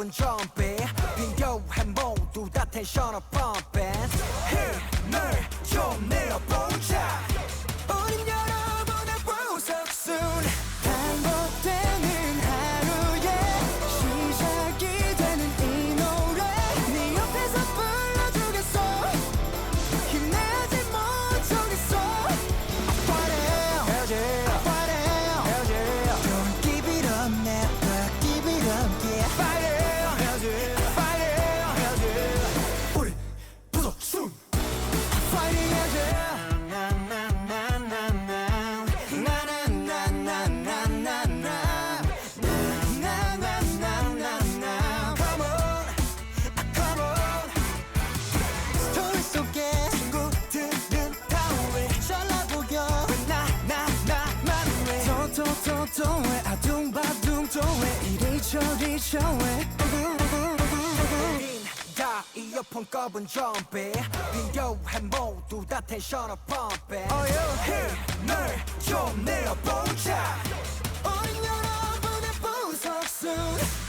겁은 좀비 비교해 모두 다 텐션을 pumping 힘을 좀 내어보자 우린 여러분의 부석순 반복되는 하루에 시작이 되는 이 노래 네 옆에서 불러주겠어 힘내지 못하겠어 Fight it, fight it, don't give it up, never give it up, yeah. Fight it, fight it, 우리 부석순 Fighting it, na na na na na, na na na na na na na, na na na na na. Come on, come on. 스토리 속에 친구들은 다 왜 잘나 보여 나만 왜 도왜 아둥바둥 도왜 이리저리 저왜 우린 다 이어폰 꼽은 좀비 비교해 모두 다 텐션을 pumping 힘을 좀 내어보자 우린 여러분의 부석순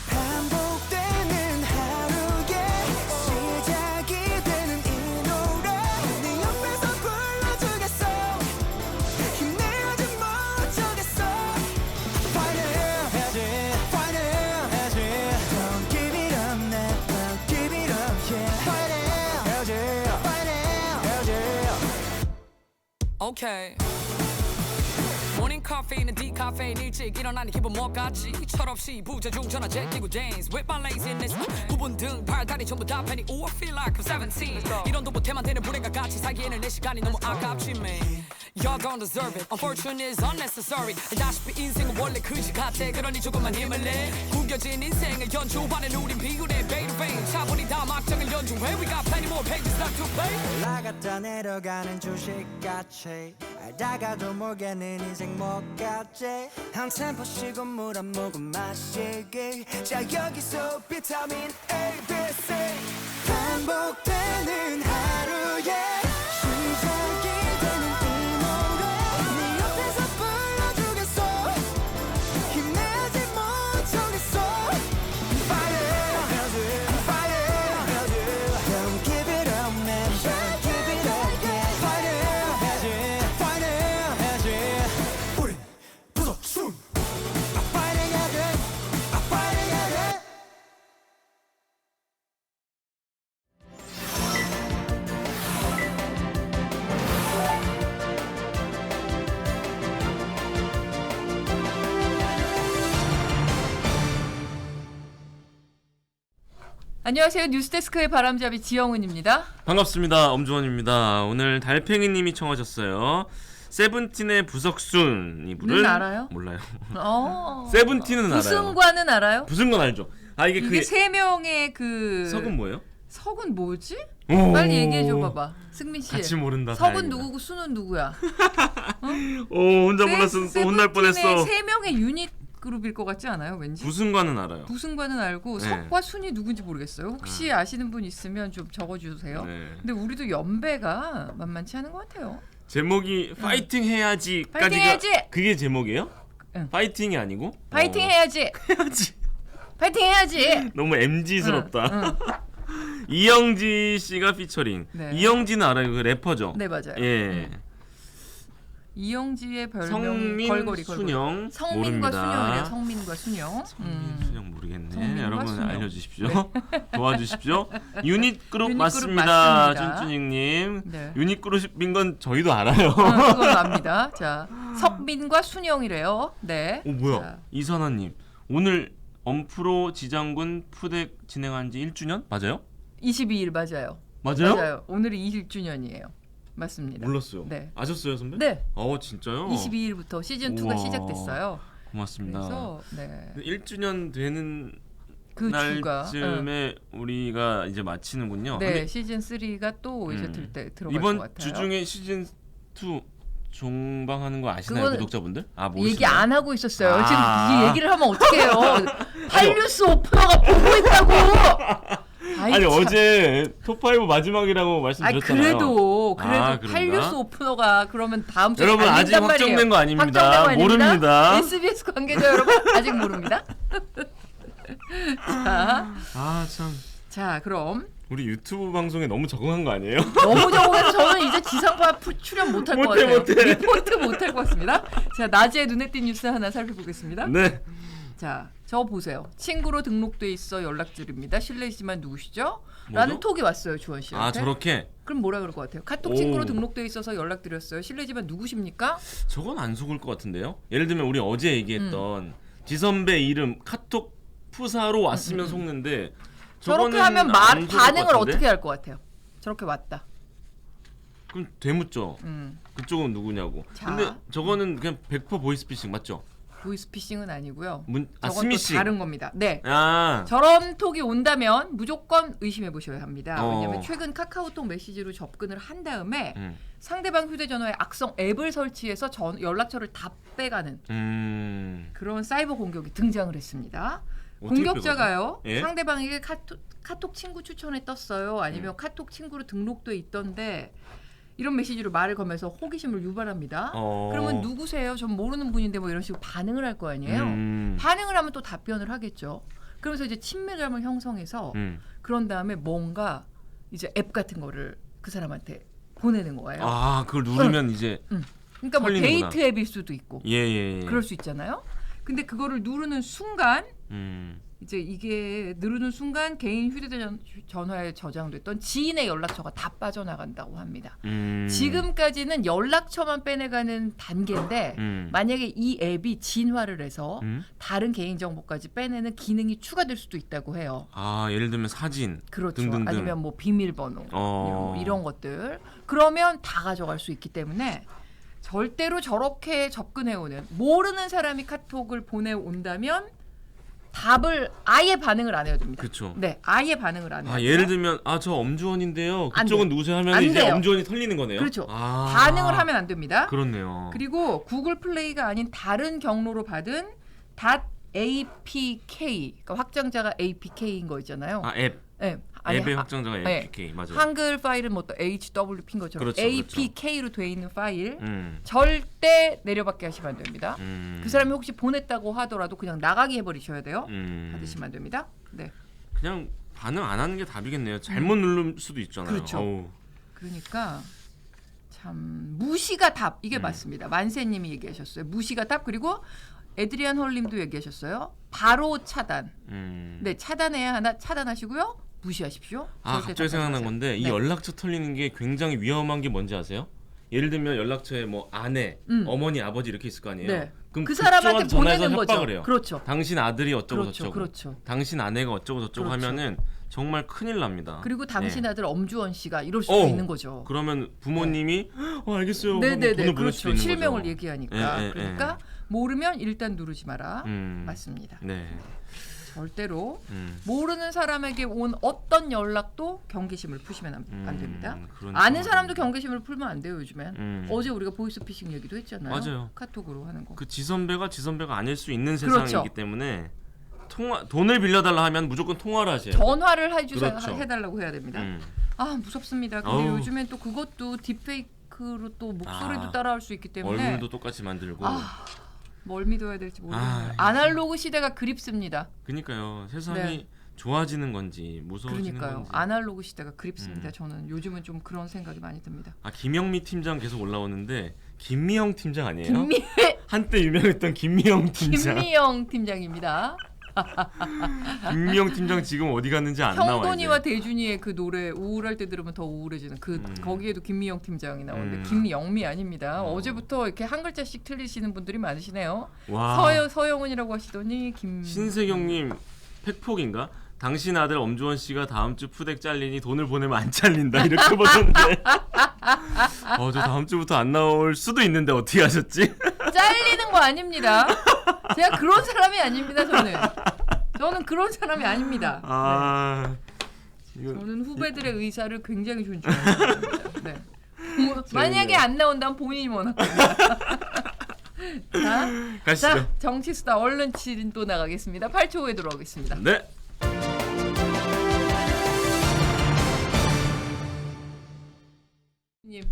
반복되는 하루에 시작이 되는 이 노래 네 옆에서 불러주겠어 힘내지 못하겠어 Fight it, fight it, don't give it up, never give it up, yeah. Fight it, fight it. Okay. 모닝 카페인은 디카페인 일찍 일어나니 기분 뭐같지 철없이 부재중 전화 제끼고 dance with my laziness 구분 등 팔다리 전부 다 팬이 Ooh I feel like I'm 17 이런도 못해만 되는 불행과 같이 살기에는 내 시간이 너무 아깝지 man Y'all gon' deserve it Unfortunate is unnecessary 알다시피 인생은 원래 그지 같아 그러니 조금만 힘을 내 구겨진 인생을 연주하는 우린 비굴해 baby vein 차분히 다 막장을 연주해 We got plenty more pages left to play 올라갔다 내려가는 주식같이 알다가도 모르겠는 인생 뭐같지 한 템포 쉬고 물 한 모금 마시기 자 여기서 비타민 A, B, C 반복되는 하루에 시작이 되는 이 노래 네 옆에서 불러주겠어 힘내지 못하겠어 Fight it, fight it, don't give it up, man, don't give it up, yeah. Fight it, fight it, 우린 부석순 I'm fighting at it, I'm fighting at it. 안녕하세요. 뉴스데스크의 바람잡이 지영은입니다. 반갑습니다. 엄주원입니다. 오늘 달팽이님이 청하셨어요. 세븐틴의 부석순 이분은 알아요? 몰라요. 부승관은 세븐틴은 알아요. 부승관은 알아요? 부승관 알죠. 아 이게 이게 세 명의 그 석은 뭐예요? 석은 뭐지? 오. 빨리 얘기해 줘 봐봐. 승민 씨. 같이 모른다. 석은 다행이다. 누구고 수는 누구야? 오 혼자 몰랐으면 또 혼날 뻔했어. 세 명의 유닛 그룹일 것 같지 않아요? 왠지. 부승관은 알아요. 부승관은 알고 네. 석과 순이 누군지 모르겠어요. 혹시 아시는 분 있으면 좀 적어주세요. 네. 근데 우리도 연배가 만만치 않은 것 같아요. 제목이 파이팅 해야지까지가 파이팅 해야지! 그게 제목이에요? 응. 파이팅이 아니고? 파이팅 해야지. 해야지. 파이팅 해야지. 너무 MG스럽다. 응. 이영지 씨가 피처링. 네. 이영지는 알아요. 그 래퍼죠. 네 맞아요. 예. 이영지의 별명이 성민, 걸거리. 순영 성민과 모릅니다. 순영이래요. 성민과 순영. 성민, 순영 모르겠네. 성민과 여러분 순영. 알려주십시오. 도와주십시오. 유닛 그룹 유닛 맞습니다. 그룹 맞습니다. 준준익님. 네. 유닛 그룹인 건 저희도 알아요. 그건 압니다. 자, 석민과 순영이래요. 네. 오 뭐야? 자, 이선아님 오늘 엄프로 지장군 푸덱 진행한 지 1주년 맞아요? 22일 맞아요. 맞아요? 맞아요. 오늘이 20주년이에요. 맞습니다. 몰랐어요. 네. 아셨어요 선배? 네. 진짜요? 22일부터 시즌 2가 우와. 시작됐어요. 고맙습니다. 그래서 네. 1주년 되는 그 주가 날쯤에 우리가 이제 마치는군요. 네, 근데 시즌 3가 또 이제 들어갈 이번 것 같아요. 주 중에 시즌 2 종방하는 거 아시나요, 그건 구독자분들? 아, 모르시나요? 얘기 안 하고 있었어요. 아. 지금 이 얘기를 하면 어떡해요. 한류스 오프너가 보고 있다고. 아니 참. 어제 톱5 마지막이라고 말씀드렸잖아요. 그래도 그런가? 한류스 오프너가 그러면 다음 주에 여러분 아직 달린단 확정된 말이에요. 거 아닙니다. 확정된 거 아닙니다. 모릅니다. SBS 관계자 여러분 아직 모릅니다. 아 참. 자, 그럼 우리 유튜브 방송에 너무 적응한 거 아니에요? 너무 적응해서 저는 이제 지상파 출연 못할 것 같아요. 리포트 못할 것 같습니다. 자, 낮에 눈에 띈 뉴스 하나 살펴보겠습니다. 네. 자, 저 보세요. 친구로 등록돼 있어 연락드립니다. 실례지만 누구시죠? 라는 톡이 왔어요, 주원 씨한테. 아 저렇게? 그럼 뭐라 그럴 것 같아요? 카톡 오. 친구로 등록돼 있어서 연락드렸어요. 실례지만 누구십니까? 저건 안 속을 것 같은데요? 예를 들면 우리 어제 얘기했던 지선배 이름 카톡 푸사로 왔으면 속는데 저렇게 저거는 하면 안 속을 것 반응을 같은데? 어떻게 할 것 같아요? 저렇게 왔다. 그럼 되묻죠. 그쪽은 누구냐고. 자. 근데 저거는 그냥 100% 보이스피싱 맞죠? 보이스피싱은 아니고요. 저건 또 스미싱. 다른 겁니다. 네. 아. 저런 톡이 온다면 무조건 의심해 보셔야 합니다. 어. 왜냐하면 최근 카카오톡 메시지로 접근을 한 다음에 상대방 휴대전화에 악성 앱을 설치해서 연락처를 다 빼가는 그런 사이버 공격이 등장을 했습니다. 공격자가요. 예? 상대방에게 카톡 친구 추천에 떴어요. 아니면 카톡 친구로 등록돼 있던데 이런 메시지로 말을 걸면서 호기심을 유발합니다. 그러면 누구세요? 전 모르는 분인데 뭐 이런 식으로 반응을 할 거 아니에요. 반응을 하면 또 답변을 하겠죠. 그러면서 이제 친밀감을 형성해서 그런 다음에 뭔가 이제 앱 같은 거를 그 사람한테 보내는 거예요. 아 그걸 누르면 이제 그러니까 뭐 설리는구나. 데이트 앱일 수도 있고 예. 그럴 수 있잖아요. 근데 그거를 누르는 순간 이제 이게 누르는 순간 개인 휴대전화에 저장됐던 지인의 연락처가 다 빠져나간다고 합니다. 지금까지는 연락처만 빼내가는 단계인데 만약에 이 앱이 진화를 해서 다른 개인정보까지 빼내는 기능이 추가될 수도 있다고 해요. 아 예를 들면 사진 그렇죠. 등등등. 아니면 뭐 비밀번호 이런 것들. 그러면 다 가져갈 수 있기 때문에 절대로 저렇게 접근해오는 모르는 사람이 카톡을 보내온다면 답을 아예 반응을 안 해야 됩니다. 그렇죠. 네, 아예 반응을 안 해요. 아 예를 들면 저 엄주원인데요. 안 그쪽은 돼요. 누구세요 하면 안 이제 돼요. 엄주원이 털리는 거네요. 그렇죠. 아, 반응을 하면 안 됩니다. 그렇네요. 그리고 구글 플레이가 아닌 다른 경로로 받은 .apk 그러니까 확장자가 apk인 거 있잖아요. 아 앱. 네, 아니, 앱의 확장자가 네. APK 맞아요. 한글 파일은 뭐 또 HWP인 것처럼 그렇죠, APK로 돼 있는 파일 음. 절대 내려받게 하시면 안 됩니다. 음. 그 사람이 혹시 보냈다고 하더라도 그냥 나가게 해버리셔야 돼요. 음. 받으시면 안 됩니다. 네. 그냥 반응 안 하는 게 답이겠네요. 잘못 누를 수도 있잖아요. 그렇죠. 어우. 그러니까 참 무시가 답 이게 맞습니다. 만세님이 얘기하셨어요. 무시가 답 그리고 에드리안 헐님도 얘기하셨어요. 바로 차단. 네, 차단해야 하나 차단하시고요. 무시하십시오. 아 절대 갑자기 생각난 답답하세요. 건데 이 네. 연락처 털리는 게 굉장히 위험한 게 뭔지 아세요? 예를 들면 연락처에 뭐 아내, 어머니, 아버지 이렇게 있을 거 아니에요. 네. 그럼 그 사람한테 그쪽한테 전화해서 보내는 거죠. 협박을 해요. 그렇죠. 당신 아들이 어쩌고 그렇죠. 저쩌고, 그렇죠. 당신 아내가 어쩌고 저쩌고 그렇죠. 하면은 정말 큰일 납니다. 그리고 당신 네. 아들 엄주원 씨가 이럴 수도 있는 거죠. 그러면 부모님이 알겠어요. 네네네. 돈을 보낼 수도 그렇죠. 있는 실명을 거죠. 얘기하니까. 예, 예, 그러니까 모르면 일단 누르지 마라. 음. 맞습니다. 네. 절대로 모르는 사람에게 온 어떤 연락도 경계심을 푸시면 안 됩니다. 그런 아는 상황이- 사람도 경계심을 풀면 안 돼요 요즘엔. 음. 어제 우리가 보이스피싱 얘기도 했잖아요. 맞아요. 카톡으로 하는 거. 그 지선배가 아닐 수 있는 그렇죠. 세상이기 때문에 돈을 빌려달라 하면 무조건 통화를 하셔야 돼요. 전화를 그렇죠. 해달라고 해야 됩니다. 아 무섭습니다. 근데 어우. 요즘엔 또 그것도 딥페이크로 또 목소리도 아. 따라할 수 있기 때문에 얼굴도 똑같이 만들고. 뭘 믿어야 될지 모르겠네요. 아, 아날로그 시대가 그립습니다. 그러니까요. 세상이 네. 좋아지는 건지 무서워지는 그러니까요. 건지. 아날로그 시대가 그립습니다. 저는 요즘은 좀 그런 생각이 많이 듭니다. 김영미 팀장 계속 올라오는데 김미영 팀장 아니에요? 김미영 한때 유명했던 김미영 팀장. 팀장입니다. 김미영 팀장 지금 어디 갔는지 안 나와요. 형돈이와 대준이의 그 노래 우울할 때 들으면 더 우울해지는 거기에도 김미영 팀장이 나오는데 김영미 아닙니다. 어제부터 이렇게 한 글자씩 틀리시는 분들이 많으시네요. 와. 서영은이라고 하시더니 신세경님 팩폭인가? 당신 아들 엄주원 씨가 다음 주 푸덱 잘리니 돈을 보내면 안 잘린다 이렇게 보던데. 저 다음 주부터 안 나올 수도 있는데 어떻게 하셨지? 잘리는 거 아닙니다. 제가 그런 사람이 아닙니다. 저는 그런 사람이 아닙니다. 이거 저는 후배들의 의사를 굉장히 존중합니다. 네. 만약에 안 나온다면 본인이 원합니다. 가시죠. 자, 정치수다 얼른 진도 나가겠습니다. 8초 후에 돌아오겠습니다. 네. 님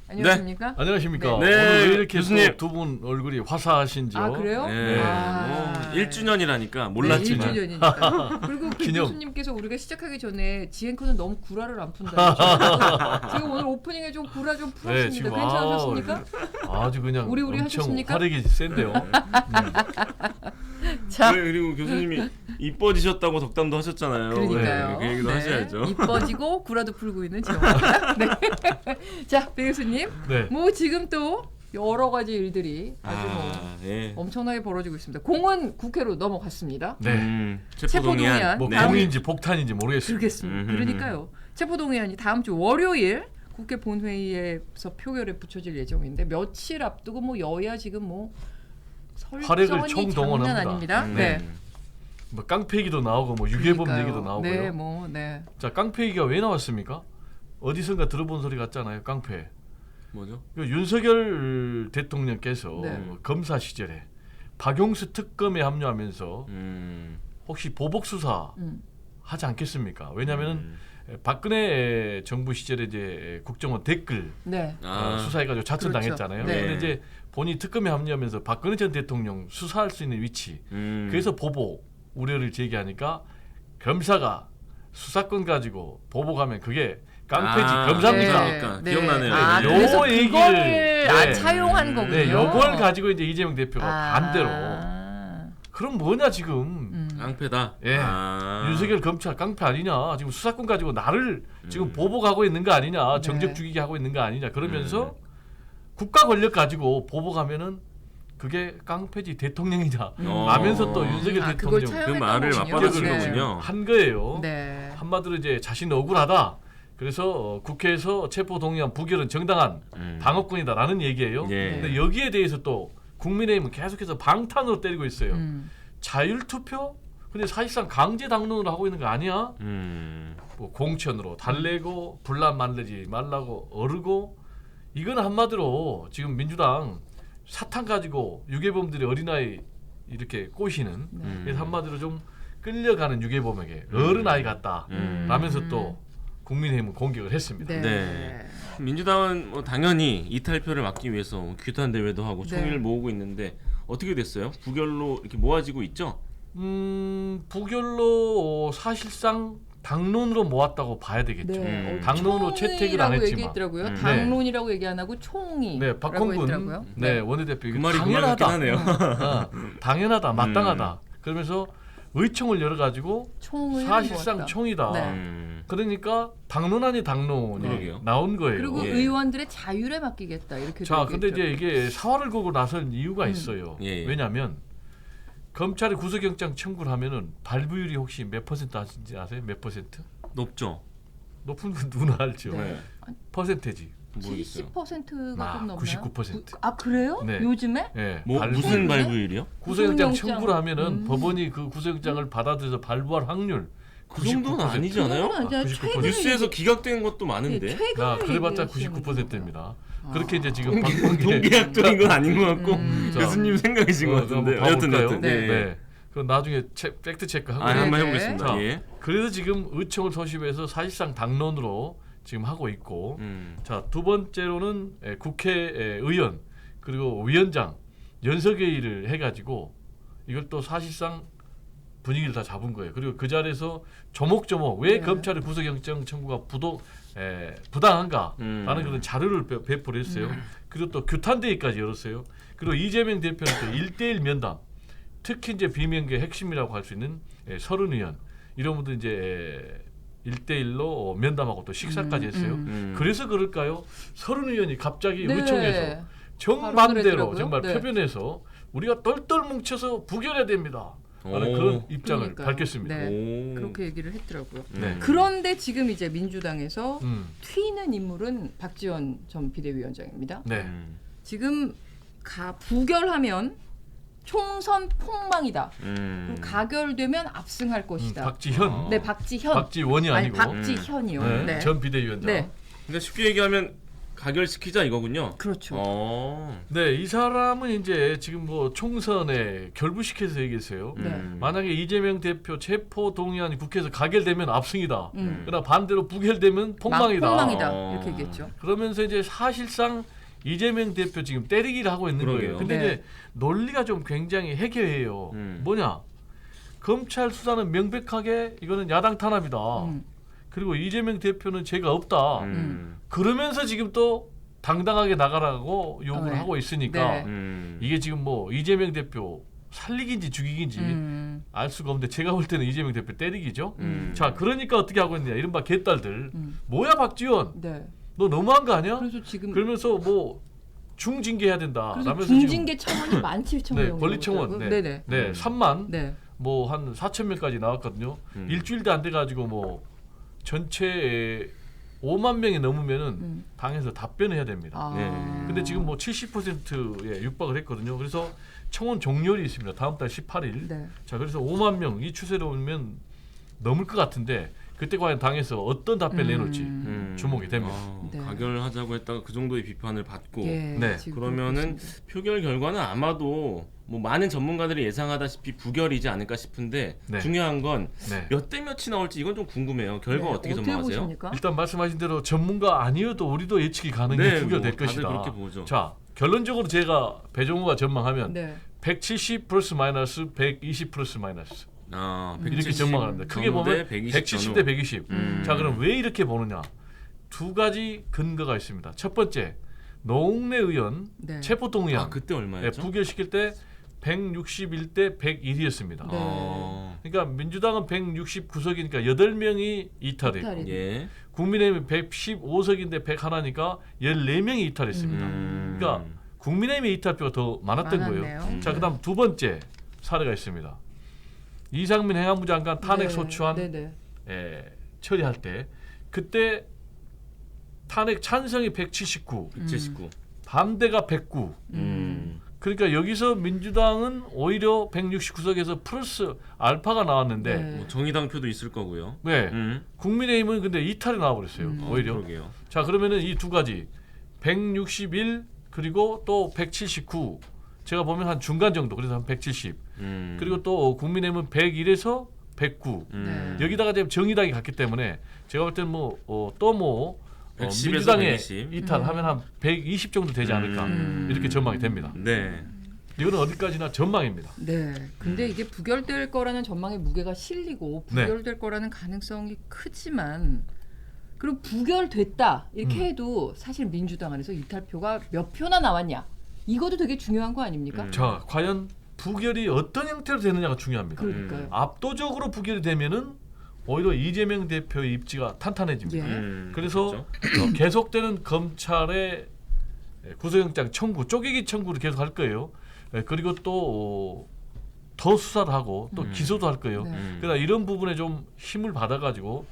안녕하십니까? 안녕하십니까? 네. 오늘 왜 이렇게 교수님. 두 분 얼굴이 화사하신지요? 아 그래요? 네. 아. 뭐 1주년이라니까 네, 몰랐지만 1주년이니까. 그리고 김 기념. 교수님께서 우리가 시작하기 전에 지앵커는 너무 구라를 안 푼다. 지금 오늘 오프닝에 좀 구라 좀 풀었습니다. 지금 괜찮으셨습니까? 아주 그냥 우리 엄청 하셨습니까? 화력이 센데요. 자, 그리고 교수님이 이뻐지셨다고 덕담도 하셨잖아요. 그러니까요. 그 얘기도 하셔야죠. 이뻐지고 구라도 풀고 있는 지영입니다. 네. 자, 배 교수님. 네. 뭐 지금 또 여러 가지 일들이 아주 뭐 예. 엄청나게 벌어지고 있습니다. 공은 국회로 넘어갔습니다. 네. 체포동의안. 뭐 다음- 공인지 폭탄인지 모르겠습니다. 그러겠습니다. 그러니까요. 체포동의안이 다음 주 월요일 국회 본회의에서 표결에 붙여질 예정인데 며칠 앞두고 뭐 여야 지금 뭐 활약을 설전이 총동원합니다. 장난 아닙니다. 네. 뭐 깡패기도 나오고 뭐 유괴범 그러니까요. 얘기도 나오고요. 네, 뭐 네. 자, 깡패기가 왜 나왔습니까? 어디선가 들어본 소리 같잖아요. 깡패. 뭐죠? 그 윤석열 대통령께서 네. 검사 시절에 박용수 특검에 합류하면서 혹시 보복 수사 음. 하지 않겠습니까? 왜냐하면은 박근혜 정부 시절에 이제 국정원 댓글 네. 수사해가지고 자천당했잖아요. 그렇죠. 네. 근데 이제 본인이 특검에 합류하면서 박근혜 전 대통령 수사할 수 있는 위치, 그래서 보복 우려를 제기하니까 검사가 수사권 가지고 보복하면 그게 깡패지 검사입니까? 네. 그러니까 네. 기억나네요. 아, 네. 그래서 요 얘기를 그거를 네. 차용한 거군요. 네, 요걸 가지고 이제 이재명 대표가 반대로 그럼 뭐냐 지금 깡패다. 예. 윤석열 검찰 깡패 아니냐 지금 수사권 가지고 나를 지금 보복하고 있는 거 아니냐 정적 죽이게 하고 있는 거 아니냐 그러면서 국가 권력 가지고 보복하면은 그게 깡패지 대통령이냐 하면서 또 윤석열 그걸 대통령 그 말을 차용했던 맞받아친 거군요. 거군요. 한 거예요. 네. 한마디로 이제 자신 억울하다. 그래서 국회에서 체포동의안 부결은 정당한 방어권이다라는 얘기예요. 예. 근데 여기에 대해서 또 국민의힘은 계속해서 방탄으로 때리고 있어요. 자율투표? 근데 사실상 강제 당론으로 하고 있는 거 아니야? 뭐 공천으로 달래고 분란 만들지 말라고 어르고 이건 한마디로 지금 민주당 사탕 가지고 유괴범들이 어린아이 이렇게 꼬시는 그래서 한마디로 좀 끌려가는 유괴범에게 어른아이 같다 라면서 또 국민의힘은 공격을 했습니다. 네. 네. 민주당은 뭐 당연히 이탈표를 막기 위해서 규탄 대회도 하고 네. 총의를 모으고 있는데 어떻게 됐어요? 부결로 이렇게 모아지고 있죠? 부결로 사실상 당론으로 모았다고 봐야 되겠죠. 네. 당론으로 채택을 안 총의라고 했지만. 얘기했더라고요. 당론이라고 얘기 안 하고 총의. 네, 박홍근 네, 원내대표 그 말이 당연하다. 하네요. 당연하다, 마땅하다. 그러면서 의총을 열어가지고 총을 사실상 모았다. 총이다. 네. 그러니까 당론 아니 당론이 그러게요. 나온 거예요. 그리고 예. 의원들의 자율에 맡기겠다 이렇게. 자, 근데 이제 이게 사활을 걸고 나선 이유가 있어요. 예. 왜냐하면 검찰이 구속영장 청구를 하면은 발부율이 혹시 몇 퍼센트 하신지 아세요? 몇 퍼센트? 높죠. 높은 건 누구나 알죠. 네. 퍼센테지. 모르겠어요. 70%가 좀 넘나요? 99%. 아 그래요? 네. 요즘에? 예. 뭐 발부- 무슨 발부율이요? 구속영장 구속영장. 청구를 하면은 법원이 그 구속영장을 받아들여서 발부할 확률 그 정도는 99%. 아니지 않아요? 그건 아니야. 99%. 최근에 뉴스에서 얘기- 기각된 것도 많은데. 네, 최근에 그래봤자 얘기하시는 99%입니다. 거구나. 그렇게 이제 지금 박범계 동계약적인 건 아닌 것 같고 자, 교수님 생각이신 것 같은데. 한번 봐볼까요? 여튼 네. 네. 그럼 나중에 팩트 체크 하고. 한번 네. 해보겠습니다. 자, 예. 그래서 지금 의총을 소집해서 사실상 당론으로 지금 하고 있고, 자, 두 번째로는 국회의원 그리고 위원장 연석회의를 해가지고 이걸 또 사실상 분위기를 다 잡은 거예요. 그리고 그 자리에서 조목조목 왜 네. 검찰의 구속영장 청구가 부당한가라는 그런 자료를 배포를 했어요. 그리고 또 규탄대회까지 열었어요. 그리고 이재명 대표는 또 1대1 면담, 특히 이제 비명계 핵심이라고 할 수 있는 서른 의원 이런 분들 이제 1대1로 면담하고 또 식사까지 했어요. 그래서 그럴까요? 서른 의원이 갑자기 네. 의총에서 바로 정반대로 그랬더라고요. 정말 네. 표변해서 우리가 똘똘 뭉쳐서 부결해야 됩니다. 라는 오. 그런 입장을 그러니까요. 밝혔습니다. 네. 오. 그렇게 얘기를 했더라고요. 네. 그런데 지금 이제 민주당에서 음. 튀는 인물은 박지원 전 비대위원장입니다. 네. 지금 부결하면 총선 폭망이다. 그리고 가결되면 압승할 것이다. 박지현, 네, 박지현. 박지원이 아니 아니고 박지현이요. 네. 네. 전 비대위원장. 네. 근데 쉽게 얘기하면 가결시키자 이거군요. 그렇죠. 네, 이 사람은 이제 지금 뭐 총선에 결부시켜서 얘기했어요. 네. 만약에 이재명 대표 체포 동의안이 국회에서 가결되면 압승이다. 음. 그러나 반대로 부결되면 폭망이다. 폭망이다. 이렇게 얘기했죠. 그러면서 이제 사실상 이재명 대표 지금 때리기를 하고 있는 그러게요. 거예요. 근데 네. 이제 논리가 좀 굉장히 해괴해요. 뭐냐? 검찰 수사는 명백하게 이거는 야당 탄압이다. 그리고 이재명 대표는 죄가 없다. 그러면서 지금 또 당당하게 나가라고 요구를 네. 하고 있으니까 네. 이게 지금 뭐 이재명 대표 살리기인지 죽이기인지 알 수가 없는데 제가 볼 때는 이재명 대표 때리기죠. 자, 그러니까 어떻게 하고 있느냐. 이른바 개딸들. 뭐야 박지원. 네. 너 너무한 거 아니야? 그래서 지금 그러면서 뭐 중징계해야 된다. 그래서 라면서 중징계 청원이 17,000명 네, 권리청원. 네. 네네. 네, 3만 네. 뭐 한 4천 명까지 나왔거든요. 일주일도 안 돼 가지고 뭐 전체 5만 명이 넘으면은 당에서 답변해야 됩니다. 아. 네. 근데 지금 뭐 70%에 육박을 했거든요. 그래서 청원 종료일이 있습니다. 다음 달 18일. 네. 자, 그래서 5만 명 이 추세로 오면 넘을 것 같은데 그때 과연 당에서 어떤 답변을 내놓을지 주목이 됩니다. 네. 가결하자고 했다가 그 정도의 비판을 받고 예, 네. 지금 그러면은 그렇습니다. 표결 결과는 아마도 뭐 많은 전문가들이 예상하다시피 부결이지 않을까 싶은데 네. 중요한 건 네. 몇 대 몇이 나올지 이건 좀 궁금해요. 결과 네, 어떻게 전망하세요? 보십니까? 일단 말씀하신 대로 전문가 아니어도 우리도 예측이 가능해 부결될 뭐 다들 것이다. 그렇게 보죠. 자, 결론적으로 제가 배종호가 전망하면 네. 170 플러스 마이너스 120 플러스 마이너스 아, 이렇게 170 전망을 합니다. 크게 전후 보면 대 170 대 120. 자, 그럼 왜 이렇게 보느냐? 두 가지 근거가 있습니다. 첫 번째, 노웅래 의원 네. 체포동 의원 아, 그때 얼마였죠? 부결시킬 때 161대 101이었습니다. 네. 그러니까 민주당은 169석이니까 8명이 이탈했고 이탈이 예. 국민의힘이 115석인데 101이니까 14명이 이탈했습니다. 그러니까 국민의힘의 이탈표가 더 많았던 많았네요. 거예요. 자, 그다음 두 번째 사례가 있습니다. 이상민 행안부 장관 탄핵 네. 소추안 네네. 처리할 때 그때 탄핵 찬성이 179, 179. 반대가 109. 그러니까 여기서 민주당은 오히려 169석에서 플러스 알파가 나왔는데 네. 뭐 정의당 표도 있을 거고요. 네. 국민의힘은 근데 이탈이 나와버렸어요. 오히려. 그러게요. 자, 그러면은 이 두 가지 161 그리고 또 179 제가 보면 한 중간 정도 그래서 한 170 그리고 또 국민의힘은 101에서 109 네. 여기다가 지금 정의당이 갔기 때문에 제가 볼 때는 뭐 110에서 민주당에 120. 이탈하면 한 120 정도 되지 않을까 이렇게 전망이 됩니다. 네. 이거는 어디까지나 전망입니다. 네. 근데 이게 부결될 거라는 전망의 무게가 실리고 네. 부결될 거라는 가능성이 크지만 그리고 부결됐다 이렇게 해도 사실 민주당 안에서 이탈표가 몇 표나 나왔냐 이것도 되게 중요한 거 아닙니까? 자, 과연 부결이 어떤 형태로 되느냐가 중요합니다. 그러니까요. 압도적으로 부결이 되면은 오히려 이재명 대표의 입지가 탄탄해집니다. 예. 그래서 계속되는 검찰의 구속영장 청구, 쪼개기 청구를 계속 할 거예요. 그리고 또 더 수사를 하고 또 기소도 할 거예요. 네. 그러나 이런 부분에 좀 힘을 받아가지고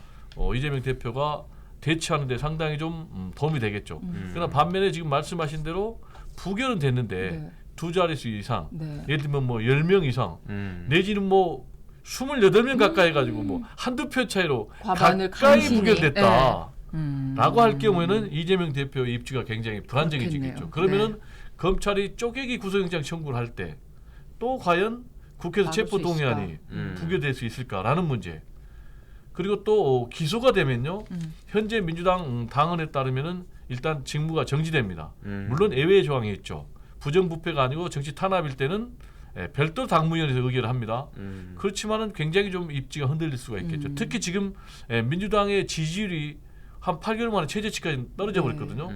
이재명 대표가 대처하는 데 상당히 좀 도움이 되겠죠. 그러나 반면에 지금 말씀하신 대로 부결은 됐는데 네. 두 자릿수 이상, 네. 예를 들면 뭐 10명 이상 내지는 뭐 28명 가까이 해가지고 뭐 한두 표 차이로 과반을 가까이 간신히. 부결됐다. 네. 라고 할 경우에는 이재명 대표의 입지가 굉장히 그렇겠네요. 불안정해지겠죠. 그러면은 검찰이 쪼개기 구속영장 청구를 할 때 또 과연 국회에서 막을 수 체포동의안이 부결될 수 있을까라는 문제. 그리고 또 기소가 되면요. 현재 민주당 당헌에 따르면은 일단 직무가 정지됩니다. 물론 예외의 조항이 있죠. 부정부패가 아니고 정치 탄압일 때는 별도 당무위원회에서 의결을 합니다. 그렇지만은 굉장히 좀 입지가 흔들릴 수가 있겠죠. 특히 지금 민주당의 지지율이 한 8개월 만에 최저치까지 떨어져 버렸거든요.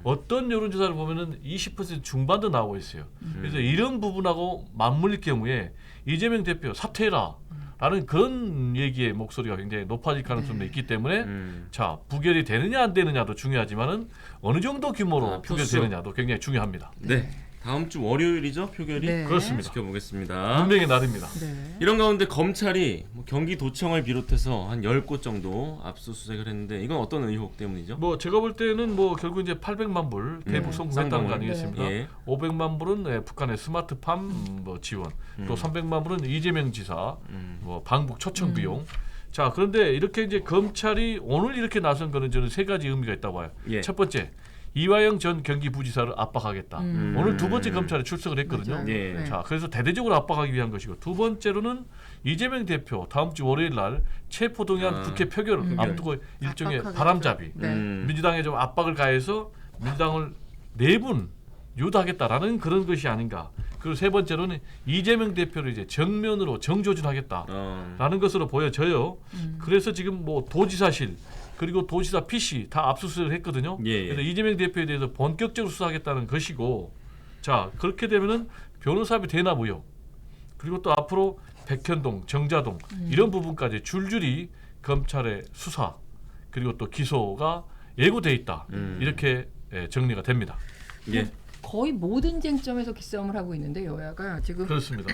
어떤 여론조사를 보면은 20% 중반도 나오고 있어요. 그래서 이런 부분하고 맞물릴 경우에 이재명 대표 사퇴해라. 라는 그런 얘기의 목소리가 굉장히 높아질 가능성도 있기 때문에 자, 부결이 되느냐 안 되느냐도 중요하지만은 어느 정도 규모로 부결되느냐도 굉장히 중요합니다. 네. 다음 주 월요일이죠, 표결이. 네. 그렇습니다. 지켜보겠습니다. 운명의 날입니다. 네. 이런 가운데 검찰이 뭐 경기도청을 비롯해서 한 10곳 정도 압수수색을 했는데 이건 어떤 의혹 때문이죠? 뭐 제가 볼 때는 뭐 결국 이제 800만 불 대북 송금했다는 거 쌍방울. 아니겠습니까? 예. 500만 불은 북한의 스마트팜 뭐 지원, 또 300만 불은 이재명 지사 뭐 방북 초청 비용. 자, 그런데 이렇게 이제 검찰이 오늘 이렇게 나선 거는 저는 세 가지 의미가 있다고 봐요. 예. 첫 번째, 이화영 전 경기부지사를 압박하겠다. 오늘 두 번째 검찰에 출석을 했거든요. 맞아요. 예. 네. 자, 그래서 대대적으로 압박하기 위한 것이고 두 번째로는 이재명 대표 다음 주 월요일 날 체포동의안 국회 표결을 앞두고 일종의 압박하겠죠. 바람잡이. 네. 민주당에 좀 압박을 가해서 민주당을 내분 유도하겠다라는 그런 것이 아닌가. 그리고 세 번째로는 이재명 대표를 이제 정면으로 정조준하겠다라는 것으로 보여져요. 그래서 지금 뭐 도지사실 그리고 도지사 PC 다 압수수색을 했거든요. 예. 그래서 이재명 대표에 대해서 본격적으로 수사하겠다는 것이고, 자 그렇게 되면은 변호사비 대납 의혹 그리고 또 앞으로 백현동, 정자동 이런 부분까지 줄줄이 검찰의 수사 그리고 또 기소가 예고돼 있다. 이렇게 정리가 됩니다. 예. 거의 모든 쟁점에서 기싸움을 하고 있는데 여야가 지금 그렇습니다.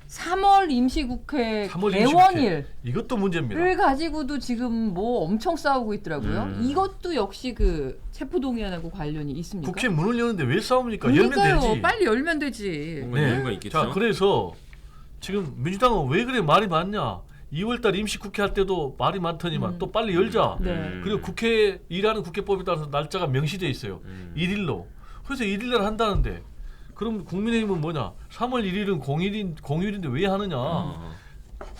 3월 임시국회 3월 개원일 이것도 문제입니다. 를 가지고도 지금 뭐 엄청 싸우고 있더라고요. 이것도 역시 그 체포동의안하고 관련이 있습니까? 국회 문을 여는데 왜 싸웁니까? 열면 그러니까요. 되지. 빨리 열면 되지. 뭔가 이유가 있겠죠. 자, 그래서 지금 민주당은 왜 그래 말이 많냐? 2월달 임시국회 할 때도 말이 많더니만 또 빨리 열자. 네. 그리고 국회 일하는 국회법에 따라서 날짜가 명시돼 있어요. 1일로. 그래서 1일날 한다는데 그럼 국민의힘은 뭐냐? 3월 1일은 공휴일인데 왜 하느냐?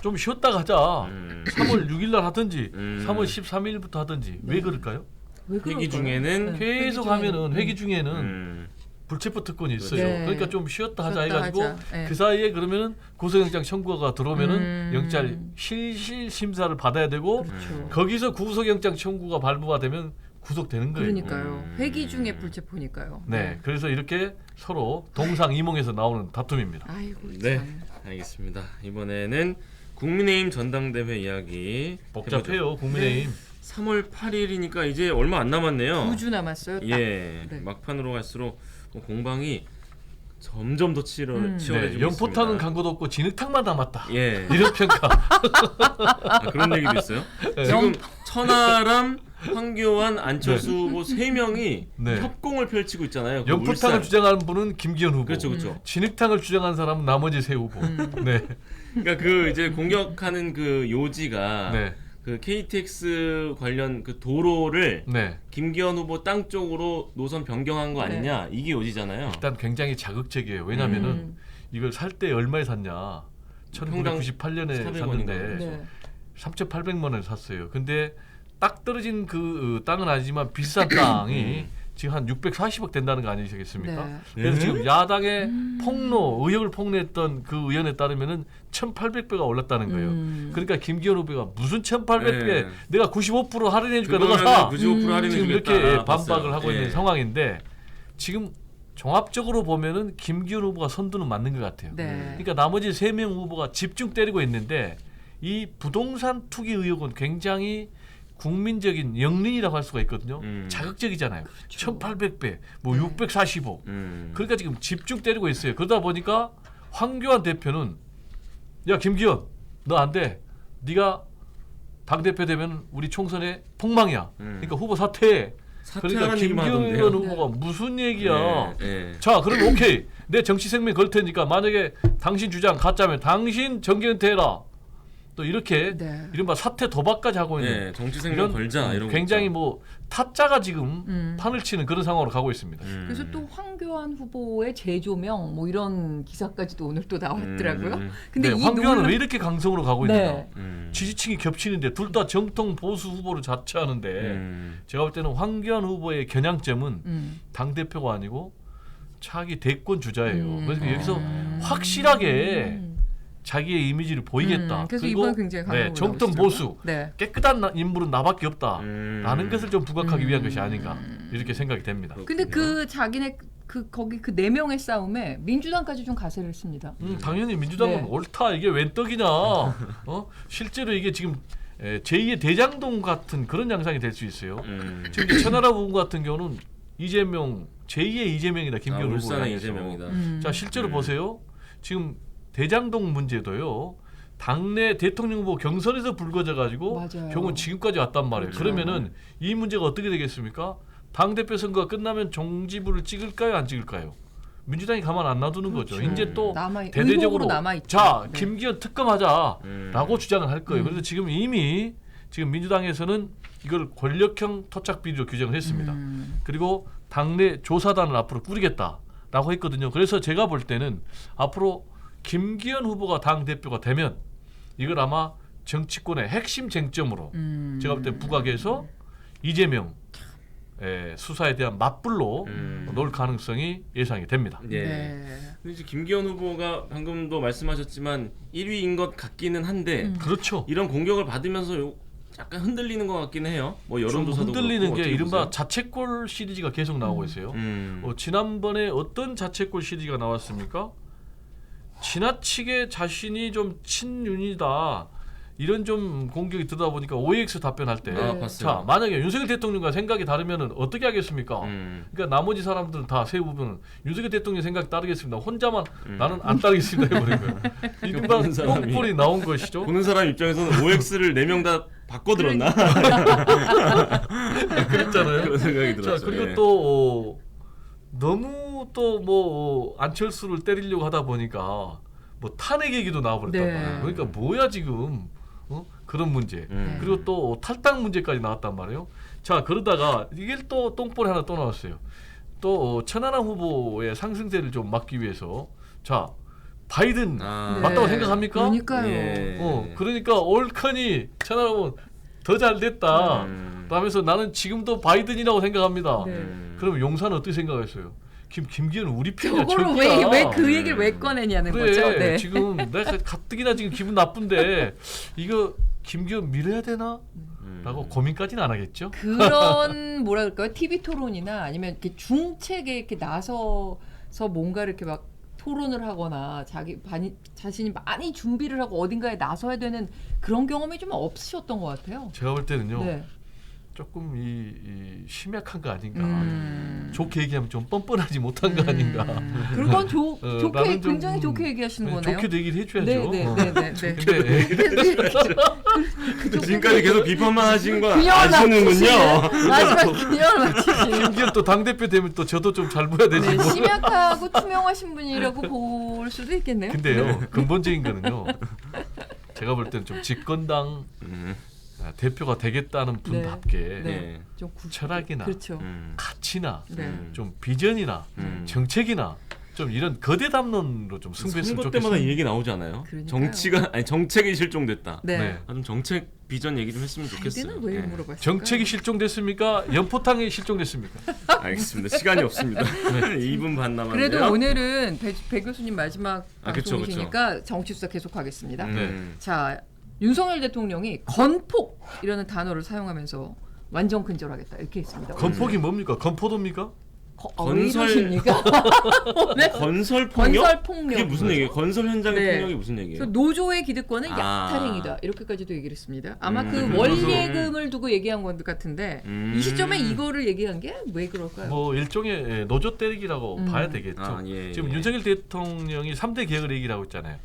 좀 쉬었다 가자. 3월 6일날 하든지 3월 13일부터 하든지 왜 그럴까요? 왜 회기 그럴까요? 중에는 계속 하면은 회기 중에는 불체포 특권이 있어요. 네. 그러니까 좀 쉬었다 하자 쉬었다 해가지고 하자. 네. 그 사이에 그러면은 구속영장 청구가 들어오면은 영장 실질 심사를 받아야 되고 그렇죠. 거기서 구속영장 청구가 발부가 되면 구속되는 거예요. 그러니까요. 회기 중에 불체포니까요. 네, 그래서 이렇게 서로 동상이몽에서 나오는 다툼입니다. 아이고 네, 참. 알겠습니다. 이번에는 국민의힘 전당대회 이야기 복잡해요, 국민의힘. 3월 8일이니까 이제 얼마 안 남았네요. 9주 남았어요. 딱. 예, 네. 막판으로 갈수록 공방이 점점 더 치열해지고 네, 있습니다. 연포탕은 간 것도 없고 진흙탕만 남았다. 예, 이런 평가. 그런 얘기도 있어요. 네. 지금 천하람, 황교안, 안철수 후보 3명이 네. 협공을 펼치고 있잖아요. 그 연포탕을 울산. 주장하는 분은 김기현 후보. 그렇죠, 그렇죠. 진흙탕을 주장하는 사람은 나머지 세 후보. 네. 그러니까 그 이제 공격하는 그 요지가 네. 그 KTX 관련 그 도로를 네. 김기현 후보 땅 쪽으로 노선 변경한 거 아니냐 이게 요지잖아요. 일단 굉장히 자극적이에요. 왜냐면은 이걸 살 때 얼마에 샀냐? 평당 1998년에 400 샀는데 원인가 네. 3,800만 원에 샀어요. 근데 딱 떨어진 그 땅은 아니지만 비싼 땅이 지금 한 640억 된다는 거 아니시겠습니까? 네. 그래서 지금 야당의 폭로, 의혹을 폭로했던 그 의원에 따르면은 1,800배가 올랐다는 거예요. 그러니까 김기현 후보가 무슨 1,800배? 네. 내가 95% 할인해줄까 너가 사. 95% 할인해 지금 주겠다. 이렇게 봤어요. 반박을 하고 예. 있는 상황인데 지금 종합적으로 보면은 김기현 후보가 선두는 맞는 것 같아요. 네. 그러니까 나머지 3명 후보가 집중 때리고 있는데 이 부동산 투기 의혹은 굉장히 국민적인 영린이라고 할 수가 있거든요. 자극적이잖아요. 1,800배, 뭐 645. 그러니까 지금 집중 때리고 있어요. 그러다 보니까 황교안 대표는 야 김기현 너 안 돼. 네가 당대표 되면 우리 총선에 폭망이야. 그러니까 후보 사퇴해. 그러니까 사퇴하라는 얘기만 김기현 하던데요. 후보가 무슨 얘기야. 네. 자 그럼 오케이. 내 정치 생명 걸 테니까 만약에 당신 주장 가짜면 당신 정계 은퇴해라. 또 이렇게 네. 이른바 사퇴 도박까지 하고 있는 네, 정치 생명 걸자 이런 거 굉장히 있죠. 뭐 타짜가 지금 판을 치는 그런 상황으로 가고 있습니다. 그래서 또 황교안 후보의 재조명 뭐 이런 기사까지도 오늘 또 나왔더라고요. 근데 네, 이 황교안은 논란- 왜 이렇게 강성으로 가고 네. 있느냐? 지지층이 겹치는데 둘 다 정통 보수 후보를 자처하는데 제가 볼 때는 황교안 후보의 겨냥점은 당 대표가 아니고 차기 대권 주자예요. 그래서 여기서 확실하게 자기의 이미지를 보이겠다. 그래서 그리고 이번에 굉장히 강력하게 네, 정통 나오시더라고요. 보수 네. 깨끗한 인물은 나밖에 없다라는 것을 좀 부각하기 위한 것이 아닌가 이렇게 생각이 됩니다. 근데 그 자기네 그 거기 그 4명의 싸움에 민주당까지 좀 가세를 했습니다. 당연히 민주당은 네. 옳다 이게 웬 떡이냐. 실제로 이게 지금 제2의 대장동 같은 그런 양상이 될 수 있어요. 지금 이제 천하람 후보 같은 경우는 이재명 제2의 이재명이다 김기현 후보가 울산의 이재명이다. 자 실제로 보세요. 지금 대장동 문제도요. 당내 대통령 후보 경선에서 불거져 가지고 맞아요. 결국은 지금까지 왔단 말이에요. 그렇죠. 그러면은 이 문제가 어떻게 되겠습니까? 당 대표 선거가 끝나면 종지부를 찍을까요, 안 찍을까요? 민주당이 가만 안 놔두는 거죠. 이제 또 대대적으로 남아있죠. 자 네. 김기현 특검하자라고 주장을 할 거예요. 그래서 지금 이미 지금 민주당에서는 이걸 권력형 토착 비리로 규정을 했습니다. 그리고 당내 조사단을 앞으로 꾸리겠다라고 했거든요. 그래서 제가 볼 때는 앞으로 김기현 후보가 당 대표가 되면 이걸 아마 정치권의 핵심 쟁점으로 제가 볼 때 부각해서 이재명 수사에 대한 맞불로 놓을 가능성이 예상이 됩니다. 예. 네. 근데 이제 김기현 후보가 방금도 말씀하셨지만 1위인 것 같기는 한데 그렇죠. 이런 공격을 받으면서 약간 흔들리는 것 같긴 해요. 뭐 좀 여론조사도 흔들리는 그렇고 게 어떻게 이른바 보세요? 자책골 시리즈가 계속 나오고 있어요. 지난번에 어떤 자책골 시리즈가 나왔습니까? 지나치게 자신이 좀 친윤이다 이런 좀 공격이 들다 보니까 OX 답변할 때, 네. 봤어요. 자 만약에 윤석열 대통령과 생각이 다르면은 어떻게 하겠습니까? 그러니까 나머지 사람들은 다 세 부분은 윤석열 대통령 생각 따르겠습니다. 혼자만 나는 안 따르겠습니다 해버린 거예요. 이른바 보는 사람이- 똥볼이 나온 것이죠. 보는 사람 입장에서는 OX를 4명 다 바꿔 들었나? 그랬잖아요. 그런 생각이 자 들었죠. 그리고 예. 또 너무 또 뭐 안철수를 때리려고 하다 보니까 뭐 탄핵 얘기도 나와버렸단 네. 말이에요. 그러니까 뭐야 지금 그런 문제. 그리고 또 탈당 문제까지 나왔단 말이에요. 자 그러다가 이게 또 똥볼이 하나 또 나왔어요. 또 천하람 후보의 상승세를 좀 막기 위해서 자 바이든 아. 맞다고 생각합니까? 그러니까요. 예. 그러니까 올커니 천하람은 더 잘 됐다. 라면서 나는 지금도 바이든이라고 생각합니다. 네. 그럼 용산은 어떻게 생각했어요? 김기현은 우리 편이야. 그거를 적이야. 왜 그 얘기를 왜 꺼내냐는 그래, 거죠. 네. 지금 내가 가뜩이나 지금 기분 나쁜데 이거 김기현 밀어야 되나? 라고 고민까지는 안 하겠죠. 그런 뭐라 그럴까요? TV 토론이나 아니면 이렇게 중책에 이렇게 나서서 뭔가 이렇게 막 토론을 하거나 자신이 많이 준비를 하고 어딘가에 나서야 되는 그런 경험이 좀 없으셨던 것 같아요. 제가 볼 때는요. 네. 조금 이 심약한 거 아닌가. 좋게 얘기하면 좀 뻔뻔하지 못한 거 아닌가. 그건 좋게 나는 좀, 굉장히 좋게 얘기하시는 거네요. 좋게 얘기를 해줘야죠. 네네네네. 근데 지금까지 계속 비판만 하신 거 균형을 아시는군요. 맞추시는, 마지막 균형을 맞추시는. 김기현 또 당대표 되면 또 저도 좀 잘 보여야 되지. 네, 뭐. 심약하고 투명하신 분이라고 볼 수도 있겠네요. 근데요 근본적인 거는요. 제가 볼 때는 좀 집권당 대표가 되겠다는 분답게 네. 좀 철학이나 그렇죠. 가치나 네. 좀 비전이나 정책이나 좀 이런 거대 담론으로 좀 승부했으면 선거 때마다 이 좋겠어요. 얘기 나오잖아요. 그러니까요. 정책이 실종됐다. 네. 네. 아, 좀 정책 비전 얘기 좀 했으면 좋겠어요. 바이든은 왜 예. 물어봤을까요? 정책이 실종됐습니까? 연포탕이 실종됐습니까? 알겠습니다. 시간이 없습니다. 2분 반 남았네요. 그래도 오늘은 배 교수님 마지막 그쵸, 방송이시니까 정치수사 계속하겠습니다. 네. 자, 윤석열 대통령이 건폭이라는 단어를 사용하면서 완전 근절하겠다 이렇게 했습니다. 건폭이 뭡니까? 건포도입니까? 왜 이러십니까? 오늘 건설 폭력? 건설 폭력. 그게 무슨 얘기예요? 건설 현장의 네. 폭력이 무슨 얘기예요? 그래서 노조의 기득권은 아. 약탈행위다 이렇게까지도 얘기를 했습니다. 아마 그 그래서- 원예금을 두고 얘기한 것 같은데 이 시점에 이거를 얘기한 게 왜 그럴까요? 뭐 일종의 노조 때리기라고 봐야 되겠죠. 아, 예, 지금 예. 윤석열 대통령이 3대 개혁을 얘기를 하고 있잖아요.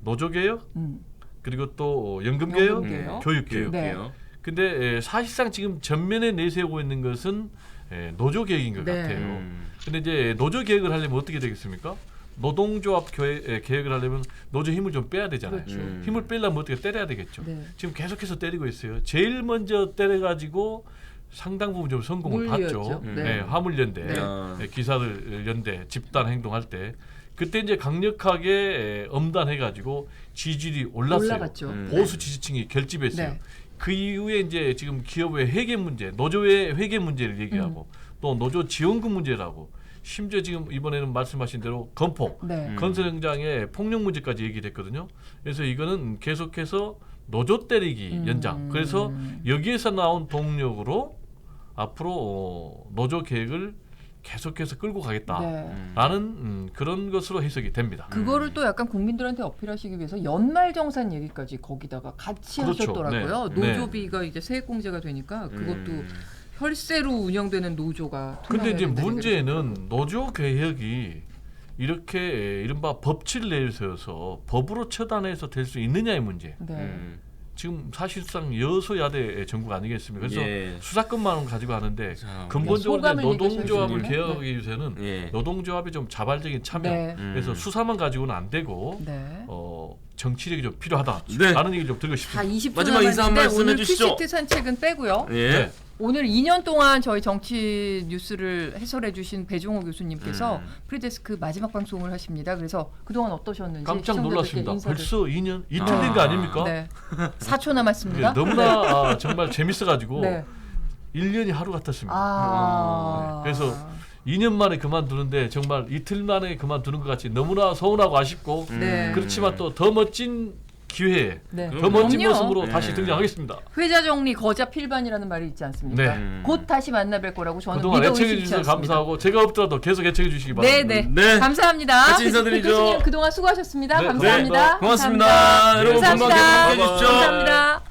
노조 개혁, 음. 그리고 또 연금 개혁, 연금 개혁. 교육 개혁. 네. 교육이요. 근데 사실상 지금 전면에 내세우고 있는 것은 노조 개혁인 것 네. 같아요. 근데 이제 노조 개혁을 하려면 어떻게 되겠습니까? 노동조합 개혁을 하려면 노조 힘을 좀 빼야 되잖아요. 그렇죠. 힘을 빼려면 어떻게 때려야 되겠죠. 네. 지금 계속해서 때리고 있어요. 제일 먼저 때려가지고 상당 부분 좀 성공을 물리였죠. 봤죠. 네. 화물연대, 네. 기사들 연대 집단 행동할 때 그때 이제 강력하게 엄단해가지고 지지율이 올랐어요. 올라갔죠. 보수 지지층이 결집했어요. 네. 그 이후에 이제 지금 기업의 회계 문제, 노조의 회계 문제를 얘기하고 또 노조 지원금 문제라고 심지어 지금 이번에는 말씀하신 대로 건폭, 네. 건설 현장의 폭력 문제까지 얘기를 했거든요. 그래서 이거는 계속해서 노조 때리기 연장. 그래서 여기에서 나온 동력으로 앞으로 노조 계획을 계속해서 끌고 가겠다라는 네. 그런 것으로 해석이 됩니다. 그거를 또 약간 국민들한테 어필하시기 위해서 연말정산 얘기까지 거기다가 같이 그렇죠. 하셨더라고요. 네. 노조비가 이제 세액공제가 되니까 그것도 혈세로 운영되는 노조가 근데 이제 투명해야 된다는 문제는 노조 개혁이 이렇게 이른바 법치를 내세워서 법으로 처단해서 될 수 있느냐의 문제. 네. 지금 사실상 여소야대 정국 아니겠습니까? 그래서 예. 수사권만 가지고 하는데 자, 근본적으로 소감을 노동조합을 얘기하셔야겠네요. 개혁하기 위해서는 예. 노동조합의 좀 자발적인 참여. 네. 그래서 수사만 가지고는 안 되고 네. 정치력이 좀 필요하다. 네. 라는 얘기 좀 드리고 자, 싶습니다. 20초 마지막 인사 한 남았는데 말씀 오늘 해주시죠. 퀴시트 산책은 빼고요. 예. 네. 오늘 2년 동안 저희 정치 뉴스를 해설해 주신 배종호 교수님께서 프리데스크 마지막 방송을 하십니다. 그래서 그동안 어떠셨는지 깜짝 시청자들께 놀랐습니다. 인사를. 벌써 2년? 이틀 된 거 아닙니까? 네. 4초 예, 남았습니다. 너무나 정말 재밌어가지고 네. 1년이 하루 같았습니다. 그래서 그래서 2년 만에 그만두는데 정말 이틀 만에 그만두는 것 같이 너무나 서운하고 아쉽고 네. 그렇지만 또 더 멋진 기회에 네. 더 멋진 그럼요. 모습으로 네. 다시 등장하겠습니다. 회자 정리 거자 필반이라는 말이 있지 않습니까? 네. 곧 다시 만나뵐 거라고 저는 그동안 믿어 애청해 의심치 주셔서 않습니다. 감사하고 제가 없더라도 계속 애청해 주시기 바랍니다. 네네. 네. 감사합니다. 같이 인사드리죠. 교수님 그동안 수고하셨습니다. 네, 감사합니다. 고맙습니다. 감사합니다. 여러분 감사합니다. 건강 계속해 주십시오. 감사합니다.